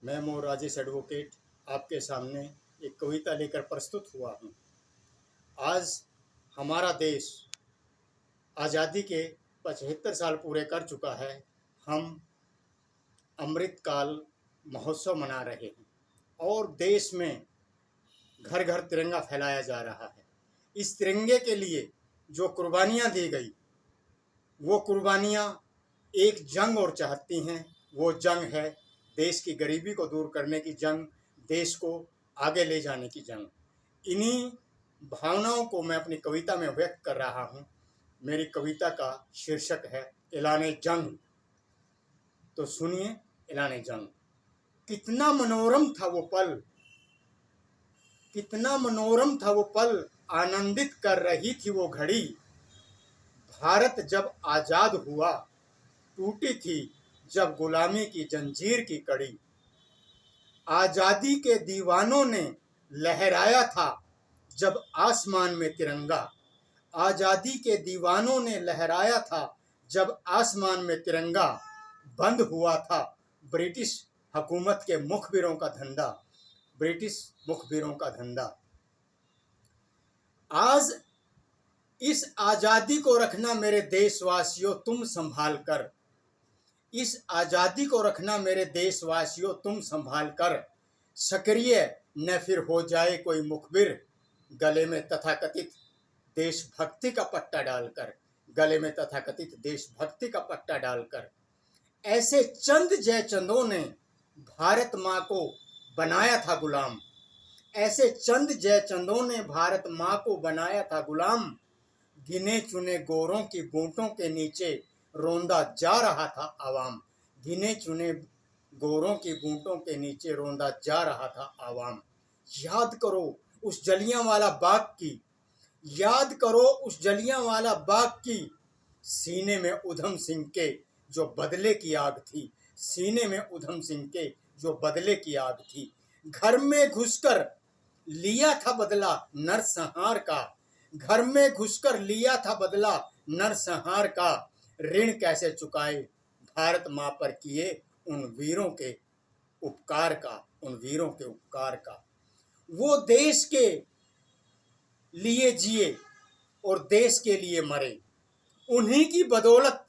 मैं मोर राजेश एडवोकेट आपके सामने एक कविता लेकर प्रस्तुत हुआ हूँ। आज हमारा देश आज़ादी के 75 साल पूरे कर चुका है। हम अमृतकाल महोत्सव मना रहे हैं और देश में घर घर तिरंगा फहराया जा रहा है। इस तिरंगे के लिए जो कुर्बानियाँ दी गई, वो कुर्बानियाँ एक जंग और चाहती हैं। वो जंग है देश की गरीबी को दूर करने की जंग, देश को आगे ले जाने की जंग। इन्हीं भावनाओं को मैं अपनी कविता में व्यक्त कर रहा हूँ। मेरी कविता का शीर्षक है ऐलाने जंग। तो सुनिए ऐलाने जंग। कितना मनोरम था वो पल, कितना मनोरम था वो पल, आनंदित कर रही थी वो घड़ी। भारत जब आजाद हुआ, टूटी थी जब गुलामी की जंजीर की कड़ी। आजादी के दीवानों ने लहराया था जब आसमान में तिरंगा। आजादी के दीवानों ने लहराया था जब आसमान में तिरंगा। बंद हुआ था ब्रिटिश हुकूमत के मुखबिरों का धंधा, ब्रिटिश मुखबिरों का धंधा। आज इस आजादी को रखना मेरे देशवासियों तुम संभाल कर। इस आजादी को रखना मेरे देशवासियों तुम संभाल कर। सक्रिय न फिर हो जाए कोई मुखबिर, गले में तथाकथित देशभक्ति का पट्टा डालकर, गले में तथाकथित देशभक्ति का पट्टा डालकर। ऐसे चंद जयचंदों ने भारत माँ को बनाया था गुलाम। ऐसे चंद जयचंदों ने भारत माँ को बनाया था गुलाम। गिने चुने गोरों की बूंटों के नीचे रोंदा जा रहा था आवाम। गिने चुने गोरों की बूंटों के नीचे रोंदा जा रहा था आवाम। याद करो उस जलियांवाला बाग की, याद करो उस जलियांवाला बाग की। सीने में उधम सिंह के जो बदले की आग थी, सीने में उधम सिंह के जो बदले की आग थी। घर में घुसकर लिया था बदला नरसंहार का, घर में घुसकर लिया था बदला नरसंहार का। ऋण कैसे चुकाए भारत माँ पर किए उन वीरों के उपकार का, उन वीरों के उपकार का। वो देश के लिए जिए और देश के लिए मरे। उन्हीं की बदौलत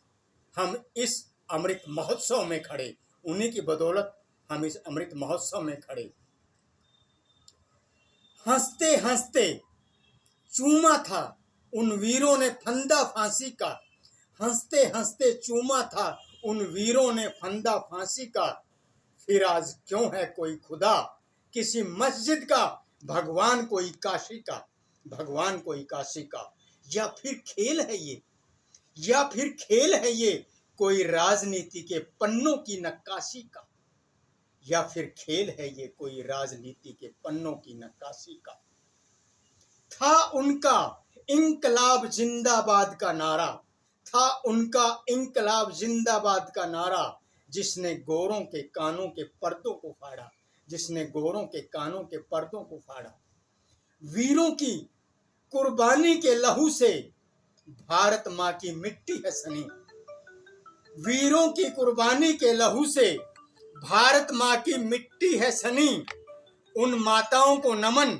हम इस अमृत महोत्सव में खड़े, उन्हीं की बदौलत हम इस अमृत महोत्सव में खड़े। हंसते हंसते चूमा था उन वीरों ने फंदा फांसी का। हंसते हंसते चूमा था उन वीरों ने फंदा फांसी का। फिर आज क्यों है कोई खुदा किसी मस्जिद का, भगवान कोई काशी का, भगवान कोई काशी का। या फिर खेल है ये, या फिर खेल है ये कोई राजनीति के पन्नों की नक्काशी का। या फिर खेल है ये कोई राजनीति के पन्नों की नक्काशी का। था उनका इंकलाब जिंदाबाद का नारा, था उनका इंकलाब जिंदाबाद का नारा। जिसने गोरों के कानों के पर्दों को फाड़ा, जिसने गोरों के कानों के पर्दों को फाड़ा। वीरों की कुर्बानी के लहू से भारत माँ की मिट्टी है सनी। वीरों की कुर्बानी के लहू से भारत माँ की मिट्टी है सनी। उन माताओं को नमन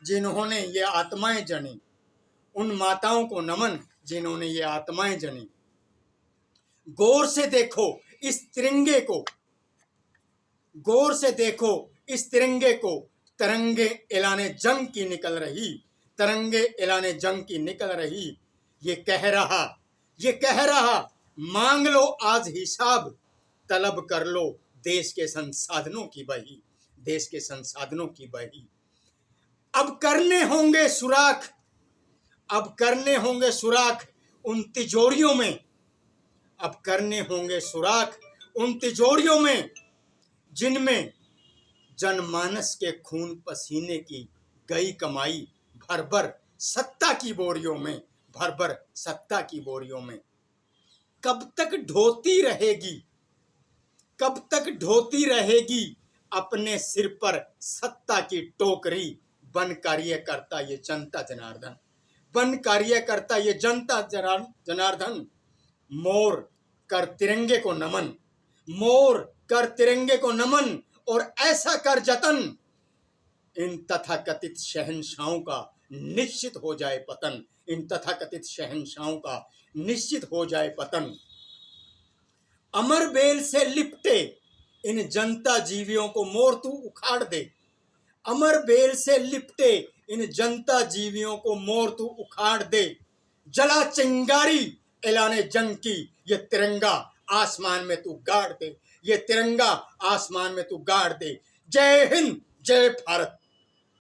जिन्होंने ये आत्माएं जनी, उन माताओं को नमन जिन्होंने ये आत्माएं जनी। गौर से देखो इस तिरंगे को, गौर से देखो इस तिरंगे को। तिरंगे ऐलाने जंग की निकल रही, तिरंगे ऐलाने जंग की निकल रही। ये कह रहा, ये कह रहा मांग लो आज हिसाब, तलब कर लो देश के संसाधनों की बही, देश के संसाधनों की बही। अब करने होंगे सुराख, अब करने होंगे सुराख उन तिजोरियों में, अब करने होंगे सुराख उन तिजोरियों में जिनमें जनमानस के खून पसीने की गई कमाई। भर भर सत्ता की बोरियों में, भर भर सत्ता की बोरियों में। कब तक ढोती रहेगी, कब तक ढोती रहेगी अपने सिर पर सत्ता की टोकरी। बन कार्य करता ये जनता जनार्दन, बन कार्य करता ये जनता जनार्दन। मोर कर तिरंगे को नमन, मोर कर तिरंगे को नमन और ऐसा कर जतन, इन तथाकथित शहंशाहों का निश्चित हो जाए पतन। इन तथाकथित शहंशाहों का निश्चित हो जाए पतन। अमर बेल से लिपटे इन जनता जीवियों को मोर तू उखाड़ दे। अमर बेल से लिपटे इन जनता जीवियों को मोर तू उखाड़ दे। जला चिंगारी ऐलाने जंग की, ये तिरंगा आसमान में तू गाड़ दे। ये तिरंगा आसमान में तू गाड़ दे। जय हिंद, जय भारत।